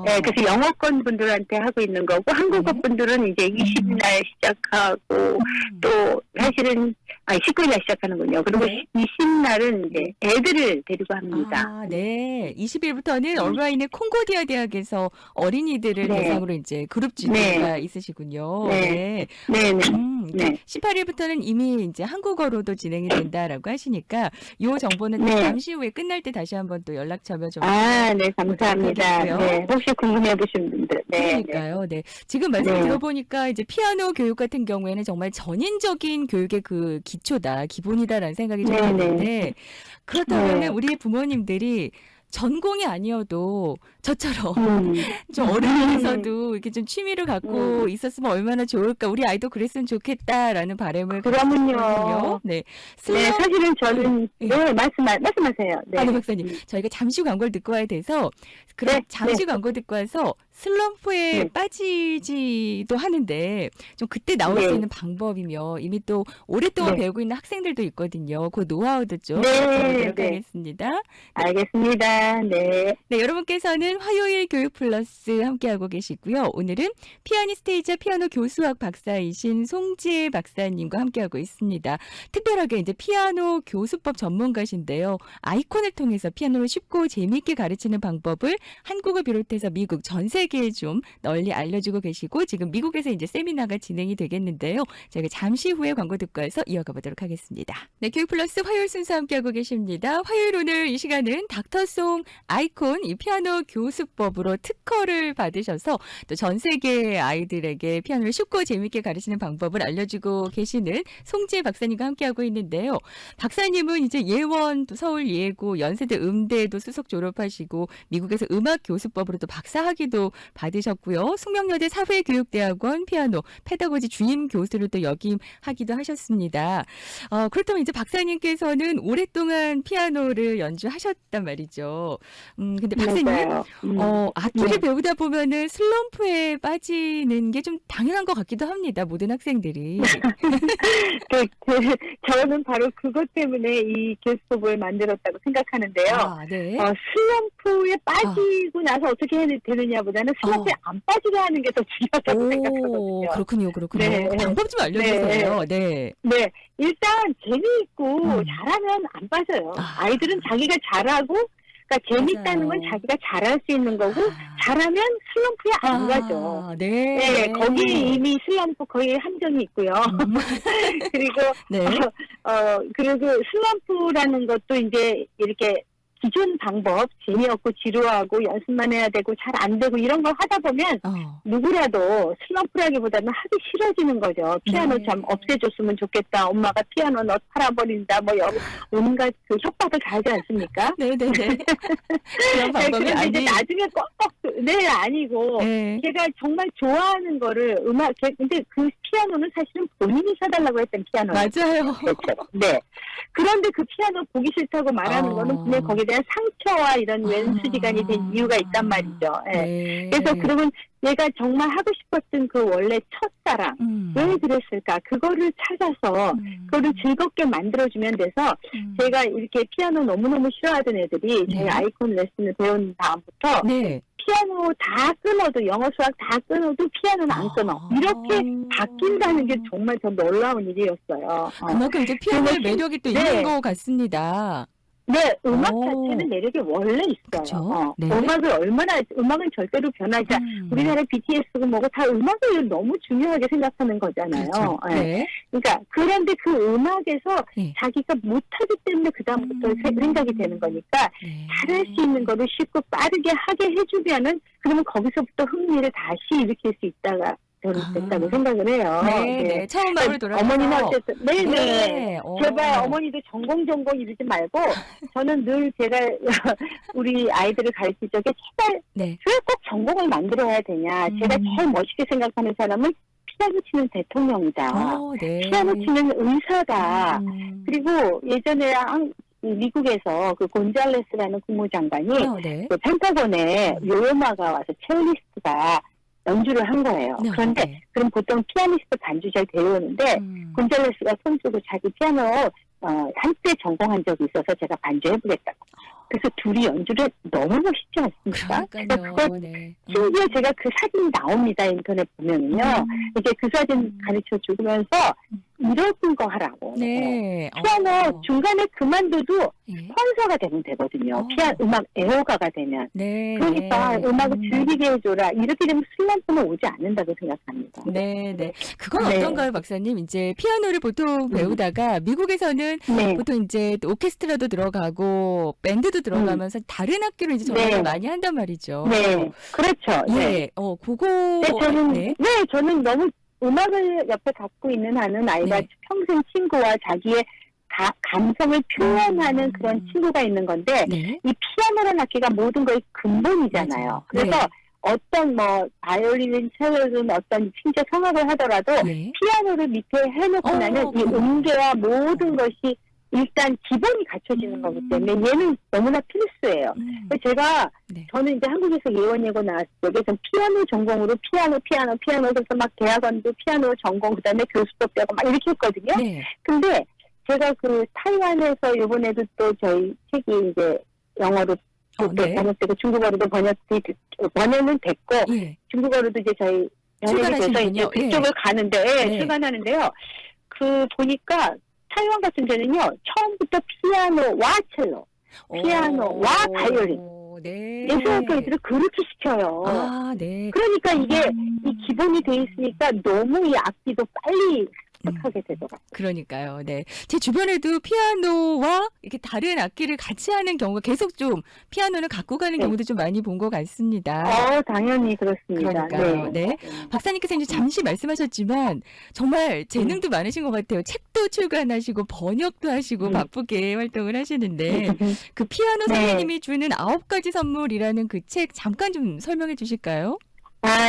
[SPEAKER 3] 네, 그래서 영어권 분들한테 하고 있는 거고, 한국어
[SPEAKER 2] 네.
[SPEAKER 3] 분들은 이제 20날 시작하고, 또, 사실은, 19일날 시작하는군요. 그리고
[SPEAKER 2] 네.
[SPEAKER 3] 20날은 이제 애들을 데리고 합니다.
[SPEAKER 2] 네. 20일부터는 얼바인의 콩고디아 대학에서 어린이들을
[SPEAKER 3] 네.
[SPEAKER 2] 대상으로 이제 그룹 지도가 있으시군요.
[SPEAKER 3] 네. 네네. 네.
[SPEAKER 2] 18일부터는 이미 이제 한국어로도 진행이 된다라고 하시니까 이 정보는
[SPEAKER 3] 네.
[SPEAKER 2] 잠시 후에 끝날 때 다시 한번 또 연락처면 좀
[SPEAKER 3] 네, 감사합니다.
[SPEAKER 2] 하겠고요.
[SPEAKER 3] 네, 혹시 궁금해보신 분들. 네.
[SPEAKER 2] 그러니까요. 네. 지금 말씀
[SPEAKER 3] 네.
[SPEAKER 2] 들어보니까 이제 피아노 교육 같은 경우에는 정말 전인적인 교육의 그 기초다, 기본이다라는 생각이 좀
[SPEAKER 3] 네네.
[SPEAKER 2] 드는데 그렇다면
[SPEAKER 3] 네.
[SPEAKER 2] 우리 부모님들이 전공이 아니어도 저처럼
[SPEAKER 3] 음.
[SPEAKER 2] 좀 어른에서도 이렇게 좀 취미를 갖고 있었으면 얼마나 좋을까. 우리 아이도 그랬으면 좋겠다라는 바람을
[SPEAKER 3] 그러면요.
[SPEAKER 2] 가지고요. 네.
[SPEAKER 3] 네, 사실은 저는,
[SPEAKER 2] 네.
[SPEAKER 3] 네, 말씀하세요. 네.
[SPEAKER 2] 아니 박사님, 저희가 잠시 광고를 듣고 와야 돼서 그럼
[SPEAKER 3] 네,
[SPEAKER 2] 잠시 광고 듣고 와서 슬럼프에
[SPEAKER 3] 네.
[SPEAKER 2] 빠지지도 하는데 좀 그때 나올
[SPEAKER 3] 네.
[SPEAKER 2] 수 있는 방법이며 이미 또 오랫동안
[SPEAKER 3] 네.
[SPEAKER 2] 배우고 있는 학생들도 있거든요. 그 노하우도 좀
[SPEAKER 3] 네,
[SPEAKER 2] 들어보도록
[SPEAKER 3] 네.
[SPEAKER 2] 하겠습니다.
[SPEAKER 3] 알겠습니다. 네.
[SPEAKER 2] 네, 여러분께서는 화요일 교육 플러스 함께하고 계시고요. 오늘은 피아니스트이자 피아노 교수학 박사이신 송지혜 박사님과 함께하고 있습니다. 특별하게 이제 피아노 교수법 전문가신데요. 아이콘을 통해서 피아노를 쉽고 재미있게 가르치는 방법을 한국을 비롯해서 미국 전 세계에 좀 널리 알려주고 계시고 지금 미국에서 이제 세미나가 진행이 되겠는데요. 저희가 잠시 후에 광고 듣고 와서 이어가 보도록 하겠습니다. 네, 교육 플러스 화요일 순서 함께하고 계십니다. 화요일 오늘 이 시간은 닥터송 아이콘 이 피아노 교수법으로 특허를 받으셔서 또 전 세계 아이들에게 피아노를 쉽고 재미있게 가르치는 방법을 알려주고 계시는 송지혜 박사님과 함께하고 있는데요. 박사님은 이제 예원 또 서울 예고 연세대 음대도 수석 졸업하시고 미국에서 음악 교수법으로 또 박사학위도 받으셨고요. 숙명여대 사회교육대학원 피아노 페다고지 주임 교수로 또 역임하기도 하셨습니다. 그렇다면 이제 박사님께서는 오랫동안 피아노를 연주하셨단 말이죠. 근데 박사님,
[SPEAKER 3] 맞아요.
[SPEAKER 2] 악기를
[SPEAKER 3] 네.
[SPEAKER 2] 배우다 보면은 슬럼프에 빠지는 게 좀 당연한 것 같기도 합니다. 모든 학생들이.
[SPEAKER 3] 저는 바로 그것 때문에 이 교수 수업을 만들었다고 생각하는데요.
[SPEAKER 2] 네.
[SPEAKER 3] 슬럼프에 빠지고 나서 어떻게 해야 되느냐보다는 슬럼프에 안 빠지게 하는 게 더 중요하다고 생각하거든요.
[SPEAKER 2] 그렇군요.
[SPEAKER 3] 네.
[SPEAKER 2] 방법 좀 알려주세요. 네.
[SPEAKER 3] 네, 일단 재미있고
[SPEAKER 2] 음.
[SPEAKER 3] 잘하면 안 빠져요.
[SPEAKER 2] 아.
[SPEAKER 3] 아이들은 자기가 잘하고, 그러니까 재밌다는 건
[SPEAKER 2] 맞아요.
[SPEAKER 3] 자기가 잘할 수 있는 거고, 잘하면 슬럼프에 안 가죠.
[SPEAKER 2] 네.
[SPEAKER 3] 네, 거기에 이미 슬럼프 거의 함정이 있고요. 그리고
[SPEAKER 2] 네.
[SPEAKER 3] 그리고 슬럼프라는 것도 이제 이렇게 기존 방법 재미없고 지루하고 연습만 해야 되고 잘 안 되고 이런 걸 하다 보면 누구라도 슬럼프라기보다는 하기 싫어지는 거죠. 피아노
[SPEAKER 2] 네.
[SPEAKER 3] 좀 없애줬으면 좋겠다. 엄마가 피아노 너 팔아버린다. 뭐 온갖 그 협박을 다 하지 않습니까?
[SPEAKER 2] 네네네. 그런 방법이
[SPEAKER 3] 그런데 이제 나중에 네, 아니고
[SPEAKER 2] 네.
[SPEAKER 3] 제가 정말 좋아하는 거를 근데 그 피아노는 사실은 본인이 사달라고 했던 피아노예요.
[SPEAKER 2] 맞아요.
[SPEAKER 3] 네. 그런데 그 피아노 보기 싫다고 말하는 거는 분명히 거기에 대한 상처와 이런 왼수지간이 된 이유가 있단 말이죠. 예.
[SPEAKER 2] 네.
[SPEAKER 3] 그래서 그러면 얘가 정말 하고 싶었던 그 원래 첫사랑 왜 그랬을까? 그거를 찾아서 그거를 즐겁게 만들어주면 돼서 제가 이렇게 피아노 너무너무 싫어하던 애들이
[SPEAKER 2] 네.
[SPEAKER 3] 제 아이콘 레슨을 배운 다음부터
[SPEAKER 2] 네.
[SPEAKER 3] 피아노 다 끊어도 영어 수학 다 끊어도 피아노는 안 끊어. 이렇게 바뀐다는 게 정말 더 놀라운 일이었어요.
[SPEAKER 2] 그만큼 이제 피아노의 매력이 또
[SPEAKER 3] 네.
[SPEAKER 2] 있는 것 같습니다.
[SPEAKER 3] 네, 음악
[SPEAKER 2] 오.
[SPEAKER 3] 자체는 매력이 원래 있어요.
[SPEAKER 2] 그쵸? 네.
[SPEAKER 3] 음악은 절대로 변하지 우리나라 BTS고 뭐고 다 음악을 너무 중요하게 생각하는 거잖아요.
[SPEAKER 2] 그렇죠.
[SPEAKER 3] 예.
[SPEAKER 2] 네.
[SPEAKER 3] 그러니까 그런데 그 음악에서
[SPEAKER 2] 네.
[SPEAKER 3] 자기가 못하기 때문에 그 다음부터 생각이 되는 거니까
[SPEAKER 2] 네.
[SPEAKER 3] 잘할 수 있는 거를 쉽고 빠르게 하게 해주면은 그러면 거기서부터 흥미를 다시 일으킬 수 있다가 저는 됐다고 생각을 해요.
[SPEAKER 2] 네. 처음 마음을 돌아서.
[SPEAKER 3] 어머니는 어쨌든 네네.
[SPEAKER 2] 네.
[SPEAKER 3] 제발 어머니도 전공 이러지 말고 저는 늘 제가 우리 아이들을 가르칠 적에 제발
[SPEAKER 2] 네.
[SPEAKER 3] 왜 꼭 전공을 만들어야 되냐. 제가 제일 멋있게 생각하는 사람은 피아노 치는 대통령이다.
[SPEAKER 2] 네.
[SPEAKER 3] 피아노 치는 의사다. 그리고 예전에 미국에서 그 곤잘레스라는 국무장관이
[SPEAKER 2] 네.
[SPEAKER 3] 그 펜타곤에 요요마가 와서 첼리스트가 연주를 한 거예요.
[SPEAKER 2] 네.
[SPEAKER 3] 그런데
[SPEAKER 2] 네.
[SPEAKER 3] 그럼 보통 피아니스트 반주자를 데려오는데 곤잘레스가 손쓰고 자기 피아노 한때 전공한 적이 있어서 제가 반주해보겠다고. 그래서 둘이 연주를 너무 멋있지 않습니까?
[SPEAKER 2] 그러니까요. 네.
[SPEAKER 3] 심지어 제가 그 사진이 나옵니다. 인터넷 보면은요. 이제 그 사진 가르쳐 주면서 이런 거 하라고.
[SPEAKER 2] 네.
[SPEAKER 3] 피아노 중간에 그만둬도
[SPEAKER 2] 네.
[SPEAKER 3] 혼서가 되면 되거든요. 음악 애호가가 되면.
[SPEAKER 2] 네.
[SPEAKER 3] 그러니까 음악을 즐기게 해줘라. 이렇게 되면 슬럼프는 오지 않는다고 생각합니다.
[SPEAKER 2] 네. 그건
[SPEAKER 3] 네.
[SPEAKER 2] 어떤가요, 박사님? 이제 피아노를 보통 배우다가 미국에서는
[SPEAKER 3] 네.
[SPEAKER 2] 보통 이제 또 오케스트라도 들어가고 밴드도 들어가면서 다른 악기로 이제 전공을
[SPEAKER 3] 네.
[SPEAKER 2] 많이 한단 말이죠.
[SPEAKER 3] 네. 그렇죠.
[SPEAKER 2] 예. 그거
[SPEAKER 3] 네, 저는 너무 음악을 옆에 갖고 있는 한은 아이가
[SPEAKER 2] 네.
[SPEAKER 3] 평생 친구와 자기의 감성을 표현하는 그런 친구가 있는 건데
[SPEAKER 2] 네.
[SPEAKER 3] 이 피아노라는 악기가 모든 거의 근본이잖아요.
[SPEAKER 2] 맞아요.
[SPEAKER 3] 그래서
[SPEAKER 2] 네.
[SPEAKER 3] 어떤 바이올린은 첼로든 어떤 심지어 성악을 하더라도
[SPEAKER 2] 네.
[SPEAKER 3] 피아노를 밑에 해놓고 나면 이 음계와 모든 것이 일단 기본이 갖춰지는 거기 때문에 얘는 너무나 필수예요. 제가
[SPEAKER 2] 네.
[SPEAKER 3] 저는 이제 한국에서 예원예고 나왔을 때 그래서 피아노 전공으로 피아노 그래서 막 대학원도 피아노 전공 그다음에 교수도 빼고 막 이렇게 했거든요.
[SPEAKER 2] 네.
[SPEAKER 3] 근데 제가 그 타이완에서 이번에도 또 저희 책이 이제 영어로
[SPEAKER 2] 네.
[SPEAKER 3] 번역되고 중국어로도 번역은 됐고
[SPEAKER 2] 예.
[SPEAKER 3] 중국어로도 이제 저희 연예계 돼서 이제
[SPEAKER 2] 출간하시는군요.
[SPEAKER 3] 그쪽을 가는데
[SPEAKER 2] 네.
[SPEAKER 3] 출간하는데요. 그 보니까 타이완 같은 데는요 처음부터 피아노와 첼로, 피아노와 바이올린
[SPEAKER 2] 네.
[SPEAKER 3] 예술학교 애들을 그렇게 시켜요.
[SPEAKER 2] 네.
[SPEAKER 3] 그러니까 이게 이 기본이 돼 있으니까 너무 이 악기도 빨리 습득하게 되더라고요.
[SPEAKER 2] 그러니까요. 네. 제 주변에도 피아노와 이렇게 다른 악기를 같이 하는 경우가 계속 좀 피아노를 갖고 가는
[SPEAKER 3] 네.
[SPEAKER 2] 경우도 좀 많이 본 것 같습니다.
[SPEAKER 3] 당연히 그렇습니다.
[SPEAKER 2] 그러니까요. 네. 박사님께서 이제 잠시 말씀하셨지만 정말 재능도 많으신 것 같아요. 책도 출간하시고 번역도 하시고 바쁘게 활동을 하시는데 그 피아노
[SPEAKER 3] 네.
[SPEAKER 2] 선생님이 주는 9가지 선물이라는 그 책 잠깐 좀 설명해 주실까요?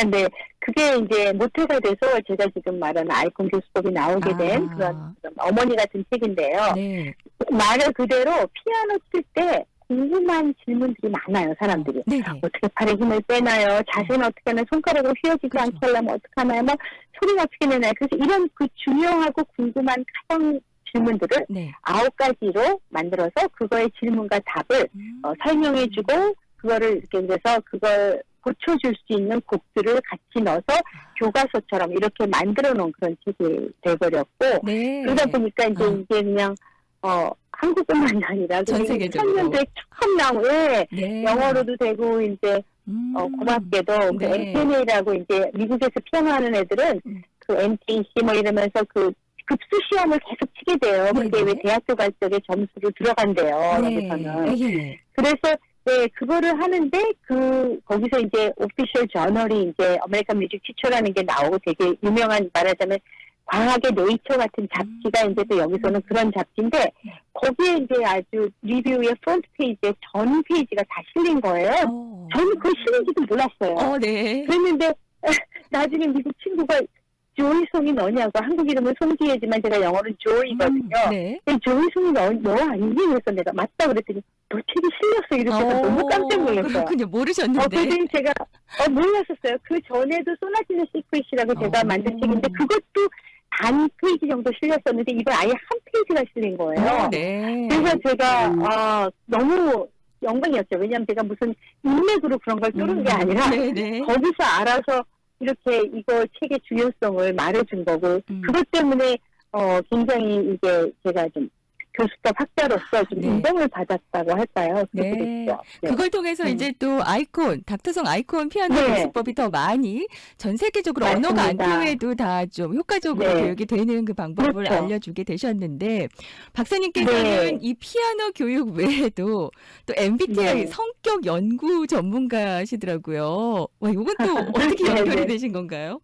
[SPEAKER 3] 네. 그게 이제 모태가 돼서 제가 지금 말하는 아이콘 교수법이 나오게 된 그런 어머니 같은 책인데요.
[SPEAKER 2] 네.
[SPEAKER 3] 말 그대로 피아노 칠 때 궁금한 질문들이 많아요, 사람들이.
[SPEAKER 2] 네네.
[SPEAKER 3] 어떻게 팔에 힘을 빼나요? 자세는 어떻게 하나요? 손가락으로 휘어지지
[SPEAKER 2] 그렇죠.
[SPEAKER 3] 않게 하려면 어떻게 하나요? 뭐 소리는 어떻게 내나요? 그래서 이런 그 중요하고 궁금한 가정 질문들을
[SPEAKER 2] 네.
[SPEAKER 3] 9가지로 만들어서 그거의 질문과 답을 설명해주고 그거를 이렇게 해서 그걸 고쳐줄 수 있는 곡들을 같이 넣어서 교과서처럼 이렇게 만들어 놓은 그런 책이 돼버렸고
[SPEAKER 2] 네.
[SPEAKER 3] 그러다 보니까 이제 이게 그냥 한국뿐만이 아니라
[SPEAKER 2] 전 세계적으로.
[SPEAKER 3] 2000년도에 처음 나온
[SPEAKER 2] 네.
[SPEAKER 3] 영어로도 되고 이제 고맙게도 그
[SPEAKER 2] 네.
[SPEAKER 3] MTNA라고 이제 미국에서 피아노 하는 애들은 그 MTC 뭐 이러면서 그 급수 시험을 계속 치게 돼요. 근데
[SPEAKER 2] 네네.
[SPEAKER 3] 왜 대학교 갈 적에 점수로 들어간대요.
[SPEAKER 2] 네.
[SPEAKER 3] 여기서는.
[SPEAKER 2] 예.
[SPEAKER 3] 그래서 네, 그거를 하는데 거기서 이제 오피셜 저널이 이제 아메리칸 뮤직 티처라는 게 나오고 되게 유명한 말하자면 과학의 네이처 같은 잡지가 이제 또 여기서는 그런 잡지인데 거기에 이제 아주 리뷰의 프론트 페이지에 전 페이지가 다 실린 거예요. 저는 그거 실린지도 몰랐어요.
[SPEAKER 2] 네.
[SPEAKER 3] 그랬는데 나중에 미국 친구가 조이송이 너냐고 한국 이름은 송지혜지만 제가 영어는 조이거든요.
[SPEAKER 2] 네.
[SPEAKER 3] 조이송이 너 아니니? 그래서 내가 맞다 그랬더니 너 책이 실렸어 이러셔서 너무 깜짝 놀랐어요.
[SPEAKER 2] 그렇군요. 모르셨는데.
[SPEAKER 3] 그랬더니 제가 몰랐었어요. 그 전에도 소나티네 시크릿이라고 제가 만든 책인데 그것도 반 페이지 정도 실렸었는데 이건 아예 한 페이지가 실린 거예요.
[SPEAKER 2] 네.
[SPEAKER 3] 그래서 제가 너무 영광이었죠. 왜냐하면 제가 무슨 인맥으로 그런 걸 뚫은 게 아니라
[SPEAKER 2] 네네.
[SPEAKER 3] 거기서 알아서 이렇게 이거 책의 중요성을 말해준 거고 그것 때문에 굉장히 이게 제가 좀 교수법 학자로서 좀
[SPEAKER 2] 네.
[SPEAKER 3] 인정을 받았다고 할까요? 그렇게
[SPEAKER 2] 네.
[SPEAKER 3] 됐죠. 네.
[SPEAKER 2] 그걸 통해서 이제 또 아이콘, 닥터성 아이콘 피아노
[SPEAKER 3] 네.
[SPEAKER 2] 교수법이 더 많이 전 세계적으로 언어가 안
[SPEAKER 3] 맞습니다.
[SPEAKER 2] 통해도 다 좀 효과적으로
[SPEAKER 3] 네.
[SPEAKER 2] 교육이 되는 그 방법을
[SPEAKER 3] 그렇죠.
[SPEAKER 2] 알려주게 되셨는데 박사님께서는
[SPEAKER 3] 네.
[SPEAKER 2] 이 피아노 교육 외에도 또 MBTI
[SPEAKER 3] 네.
[SPEAKER 2] 성격 연구 전문가시더라고요. 와, 이건 또 어떻게
[SPEAKER 3] 네,
[SPEAKER 2] 연결이
[SPEAKER 3] 네.
[SPEAKER 2] 되신 건가요?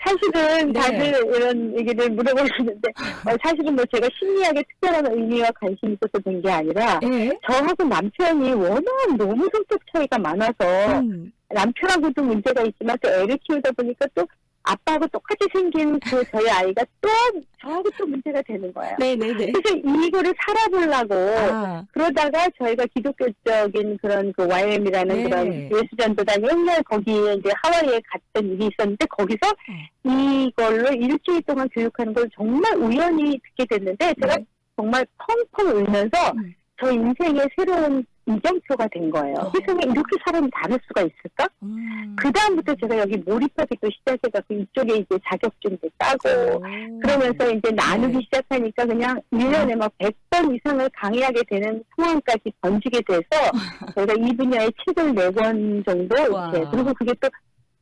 [SPEAKER 3] 사실은
[SPEAKER 2] 네.
[SPEAKER 3] 다들 이런 얘기를 물어보시는데 사실은 뭐 제가 심리학에 특별한 의미와 관심이 있어서 된 게 아니라
[SPEAKER 2] 네.
[SPEAKER 3] 저하고 남편이 워낙 너무 성격 차이가 많아서 남편하고도 문제가 있지만 또 애를 키우다 보니까 또 아빠하고 똑같이 생긴 그 저희 아이가 또 저하고 또 문제가 되는 거예요.
[SPEAKER 2] 네네네.
[SPEAKER 3] 그래서 이거를 살아보려고 그러다가 저희가 기독교적인 그런 그 YM이라는
[SPEAKER 2] 네.
[SPEAKER 3] 그런 예수전도단 옛날 거기에 이제 하와이에 갔던 일이 있었는데 거기서 이걸로 일주일 동안 교육하는 걸 정말 우연히 듣게 됐는데 제가 정말 펑펑 울면서 저 인생의 새로운 이정표가 된 거예요. 세상에 이렇게 사람이 다를 수가 있을까? 그 다음부터 제가 여기 몰입하기 또 시작해갖고 이쪽에 이제 자격증도 따고 그러면서 이제 나누기 시작하니까 그냥 1년에 막 100번 이상을 강의하게 되는 상황까지 번지게 돼서 저희가 이 분야의 책을 4권 정도 이렇게 그리고 그게 또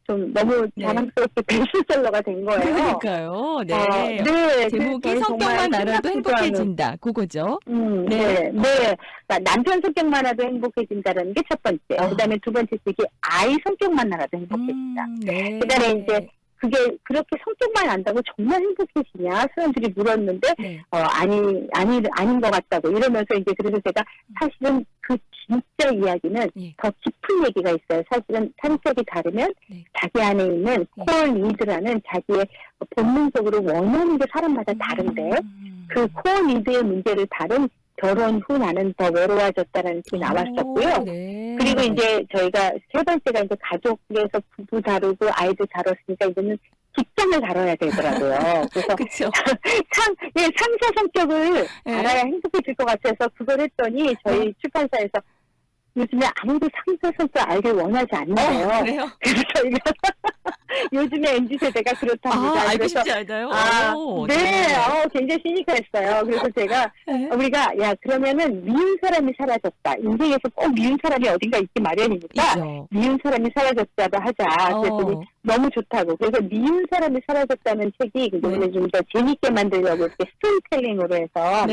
[SPEAKER 3] 좀 너무 자랑스럽게 베스트셀러가 된 거예요.
[SPEAKER 2] 그러니까요. 네.
[SPEAKER 3] 네.
[SPEAKER 2] 제목이 성격만 알아도 행복해진다. 그거죠.
[SPEAKER 3] 네. 그러니까 남편 성격만 알아도 행복해진다는 게 첫 번째. 그다음에 두 번째 책이 아이 성격만 알아도 행복해진다.
[SPEAKER 2] 네.
[SPEAKER 3] 그다음에 이제 그게 그렇게 성격만 안다고 정말 행복해지냐 사람들이 물었는데 아닌 것 같다고 이러면서 이제 그래서 제가 사실은 그 진짜 이야기는 더 깊은 얘기가 있어요. 사실은 성격이 다르면 자기 안에 있는 코어 니드라는 자기의 본능적으로 원하는 게 사람마다 다른데 그 코어 니드의 문제를 다룬 결혼 후 나는 더 외로워졌다라는 책이 나왔었고요. 그리고 이제 저희가 세 번째가 이제 가족에서 부부 다루고 아이들 다뤘으니까 이제는 직장을 다뤄야 되더라고요. 그래서
[SPEAKER 2] 그쵸.
[SPEAKER 3] 상사 성격을 알아야 행복해질 것 같아서 그걸 했더니 저희 출판사에서 요즘에 아무도 상사 성격 알길 원하지 않나요?
[SPEAKER 2] 그래요?
[SPEAKER 3] 그래서 저희가 요즘에 MZ세대가 그렇답니다.
[SPEAKER 2] 알고 싶지 않아요?
[SPEAKER 3] 굉장히 시니컬했어요. 그래서 제가 우리가 그러면은 미운 사람이 사라졌다. 인생에서 꼭 미운 사람이 어딘가 있기 마련이니까 미운 사람이 사라졌다고 하자. 그랬더니 너무 좋다고. 그래서 미운 사람이 사라졌다는 책이 그거는 좀 더 재밌게 만들려고 이렇게 스토리텔링으로 해서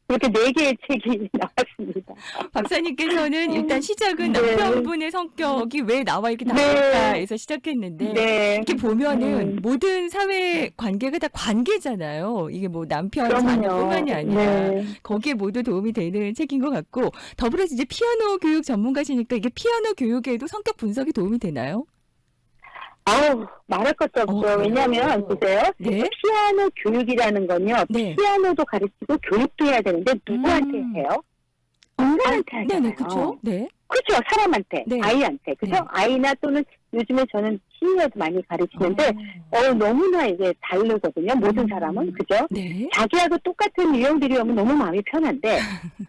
[SPEAKER 3] 이렇게 4개의 책이 나왔습니다.
[SPEAKER 2] 박사님께서는 일단 시작은 남편분의 성격이 왜 나와 이렇게 다를까에서 시작했는데 이렇게 보면은 모든 사회 관계가 다 관계잖아요. 이게 뭐 남편, 자녀뿐만이 아니라 거기에 모두 도움이 되는 책인 것 같고 더불어서 이제 피아노 교육 전문가시니까 이게 피아노 교육에도 성격 분석이 도움이 되나요?
[SPEAKER 3] 아우, 말할 것도 없죠.
[SPEAKER 2] 그래요?
[SPEAKER 3] 왜냐하면 보세요.
[SPEAKER 2] 네.
[SPEAKER 3] 피아노 교육이라는 건요.
[SPEAKER 2] 네.
[SPEAKER 3] 피아노도 가르치고 교육도 해야 되는데 누구한테 해요? 인간한테 하잖아요.
[SPEAKER 2] 네네, 그렇죠. 네.
[SPEAKER 3] 그렇죠. 사람한테,
[SPEAKER 2] 네.
[SPEAKER 3] 아이한테. 그죠?
[SPEAKER 2] 네.
[SPEAKER 3] 아이나 또는 요즘에 저는 시니어도 많이 가르치는데 너무나 이게 다르거든요. 모든 사람은. 그죠?
[SPEAKER 2] 네.
[SPEAKER 3] 자기하고 똑같은 유형들이 오면 너무 마음이 편한데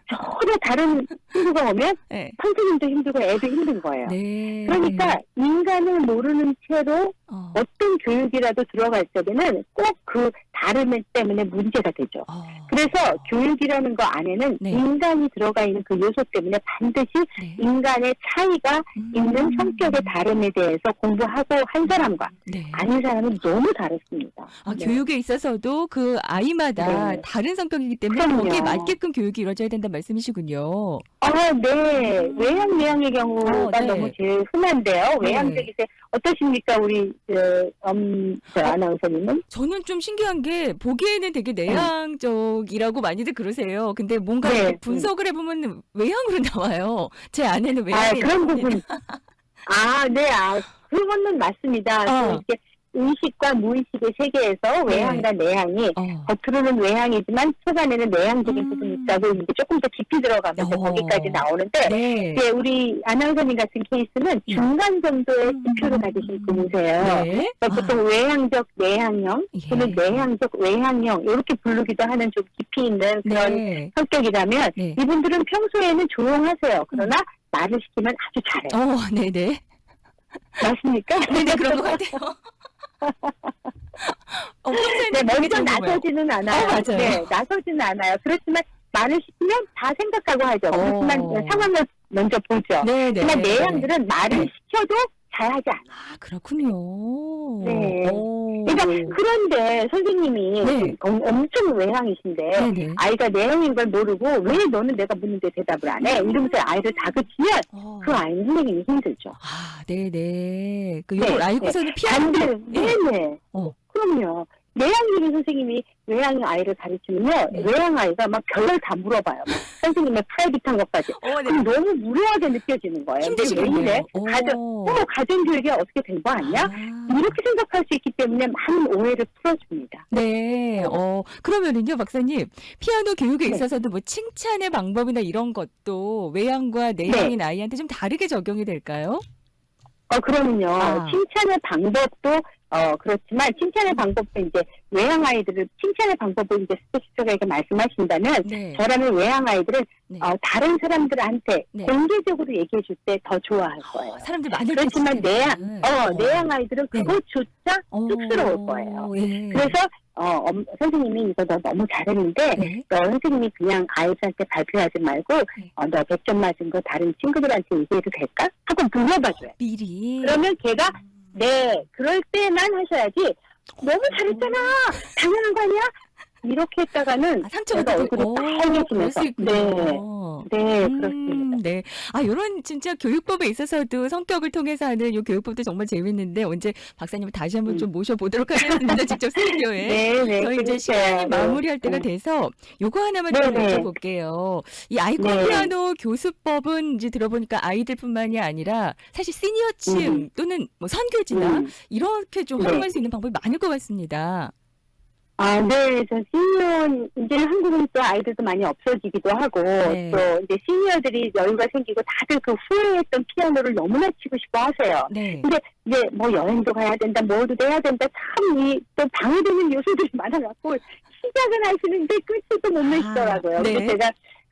[SPEAKER 3] 전혀 다른 친구가 오면
[SPEAKER 2] 네.
[SPEAKER 3] 선생님도 힘들고 애도 힘든 거예요.
[SPEAKER 2] 네.
[SPEAKER 3] 그러니까 인간을 모르는 채로 어떤 교육이라도 들어갈 때는 꼭 그 다름 때문에 문제가 되죠. 그래서 교육이라는 거 안에는
[SPEAKER 2] 네.
[SPEAKER 3] 인간이 들어가 있는 그 요소 때문에 반드시
[SPEAKER 2] 네.
[SPEAKER 3] 인간의 차이가 있는 성격의 다름에 대해서 공부하고 한 사람과
[SPEAKER 2] 네.
[SPEAKER 3] 아닌 사람은 너무 다릅니다.
[SPEAKER 2] 아,
[SPEAKER 3] 네.
[SPEAKER 2] 교육에 있어서도 그 아이마다
[SPEAKER 3] 네.
[SPEAKER 2] 다른 성격이기 때문에
[SPEAKER 3] 그럼요.
[SPEAKER 2] 거기에 맞게끔 교육이 이루어져야 된다는 말씀이시군요.
[SPEAKER 3] 네. 외향의 경우가
[SPEAKER 2] 네.
[SPEAKER 3] 너무 제일 흔한데요.
[SPEAKER 2] 네.
[SPEAKER 3] 외향적이세 어떠십니까, 우리 아나운서님은?
[SPEAKER 2] 저는 좀 신기한 게 보기에는 되게 내향적이라고 많이들 그러세요. 근데 뭔가
[SPEAKER 3] 네.
[SPEAKER 2] 이렇게 분석을 해보면 외향으로 나와요. 제 아내는
[SPEAKER 3] 아,
[SPEAKER 2] 외향이
[SPEAKER 3] 그런 부분. 네. 그거는 맞습니다. 그 이렇게 의식과 무의식의 세계에서 외향과 내향이 겉으로는 외향이지만 속 안에는 내향적인 부분이 있다고 이제 조금 더 깊이 들어가면서 거기까지 나오는데
[SPEAKER 2] 네.
[SPEAKER 3] 이제 우리 아나운서님 같은 케이스는 중간 정도의 지표를 가지신 분이세요.
[SPEAKER 2] 네.
[SPEAKER 3] 그러니까 보통 외향적 내향형 또는
[SPEAKER 2] 예.
[SPEAKER 3] 내향적 외향형 이렇게 부르기도 하는 좀 깊이 있는 그런
[SPEAKER 2] 네.
[SPEAKER 3] 성격이라면
[SPEAKER 2] 네.
[SPEAKER 3] 이분들은 평소에는 조용하세요. 그러나 말을 시키면 아주 잘해요.
[SPEAKER 2] 네네.
[SPEAKER 3] 맞습니까?
[SPEAKER 2] 네네, 그런 것 같아요. 평소에는
[SPEAKER 3] 네,
[SPEAKER 2] 되게
[SPEAKER 3] 먼저
[SPEAKER 2] 좋은 거예요.
[SPEAKER 3] 나서지는 않아요.
[SPEAKER 2] 맞아요.
[SPEAKER 3] 네, 나서지는 않아요. 그렇지만 말을 시키면 다 생각하고 하죠. 그렇지만 상황을 먼저 보죠.
[SPEAKER 2] 네네.
[SPEAKER 3] 그러나 내향들은 말을 시켜도 잘하지 않아요.
[SPEAKER 2] 아, 그렇군요.
[SPEAKER 3] 네. 그러니까 그런데 선생님이
[SPEAKER 2] 네.
[SPEAKER 3] 엄청 외향이신데
[SPEAKER 2] 네네.
[SPEAKER 3] 아이가 내향인 걸 모르고 왜 너는 내가 묻는데 대답을 안 해? 이러면서 아이를 다그치면 그 아이는 선생님이 힘들죠.
[SPEAKER 2] 아, 네네.
[SPEAKER 3] 네,
[SPEAKER 2] 이걸 알고서는 피하는
[SPEAKER 3] 반대로 네네.
[SPEAKER 2] 그럼요.
[SPEAKER 3] 내향적인 선생님이 외향 아이를 가르치면요.
[SPEAKER 2] 네.
[SPEAKER 3] 외향 아이가 막 별걸 다 물어봐요. 막 선생님의 프라이빗한 것까지.
[SPEAKER 2] 네.
[SPEAKER 3] 그럼 너무 무례하게 느껴지는 거예요.
[SPEAKER 2] 힘드시겠네요.
[SPEAKER 3] 왜 이래? 가정교육이 어떻게 된 거 아니야? 이렇게 생각할 수 있기 때문에 많은 오해를 풀어줍니다.
[SPEAKER 2] 네. 그러면은요, 박사님, 피아노 교육에
[SPEAKER 3] 네.
[SPEAKER 2] 있어서도 뭐 칭찬의 방법이나 이런 것도 외향과 내향인 아이한테 좀 다르게 적용이 될까요?
[SPEAKER 3] 그러면요. 칭찬의 방법도 그렇지만 칭찬의 방법도 이제 외향 아이들을 칭찬의 방법을 이제 스페시픽하게 말씀하신다면
[SPEAKER 2] 네.
[SPEAKER 3] 저라면 외향 아이들은
[SPEAKER 2] 네.
[SPEAKER 3] 다른 사람들한테
[SPEAKER 2] 네.
[SPEAKER 3] 공개적으로 얘기해 줄 때 더 좋아할 거예요.
[SPEAKER 2] 사람들 많을
[SPEAKER 3] 그렇지만
[SPEAKER 2] 때
[SPEAKER 3] 내향 아이들은
[SPEAKER 2] 네.
[SPEAKER 3] 그것조차 쑥스러울 거예요.
[SPEAKER 2] 예.
[SPEAKER 3] 그래서 선생님이 이거 너 너무 잘했는데
[SPEAKER 2] 네.
[SPEAKER 3] 선생님이 그냥 아이들한테 발표하지 말고
[SPEAKER 2] 네.
[SPEAKER 3] 너 100점 맞은 거 다른 친구들한테 얘기해도 될까? 하고 물어봐줘요.
[SPEAKER 2] 미리.
[SPEAKER 3] 그러면 걔가 네 그럴 때만 하셔야지 너무 잘했잖아 당연한 거 아니야? 이렇게 했다가는
[SPEAKER 2] 상처가
[SPEAKER 3] 내가 얼굴이 빨개지면서 네 그렇습니다.
[SPEAKER 2] 네. 요런 진짜 교육법에 있어서도 성격을 통해서 하는 요 교육법도 정말 재밌는데 언제 박사님을 다시 한번 좀 모셔보도록 하겠습니다. 직접 스튜디오에.
[SPEAKER 3] 네.
[SPEAKER 2] 저희 이제 시간이 마무리할 때가 돼서 요거 하나만 좀 여쭤볼게요. 이 아이콘 피아노 교수법은 이제 들어보니까 아이들뿐만이 아니라 사실 시니어층 또는 뭐 선교지나 이렇게 좀 활용할 수 있는 방법이 많을 것 같습니다.
[SPEAKER 3] 네. 저 시니어, 이제는 한국은 또 아이들도 많이 없어지기도 하고, 또 이제 시니어들이 여유가 생기고 다들 그 후회했던 피아노를 너무나 치고 싶어 하세요.
[SPEAKER 2] 네.
[SPEAKER 3] 근데 이제 뭐 여행도 가야 된다, 뭐도 해야 된다, 참 또 방해되는 요소들이 많아갖고, 시작은 하시는데 끝을 또 못 내시더라고요.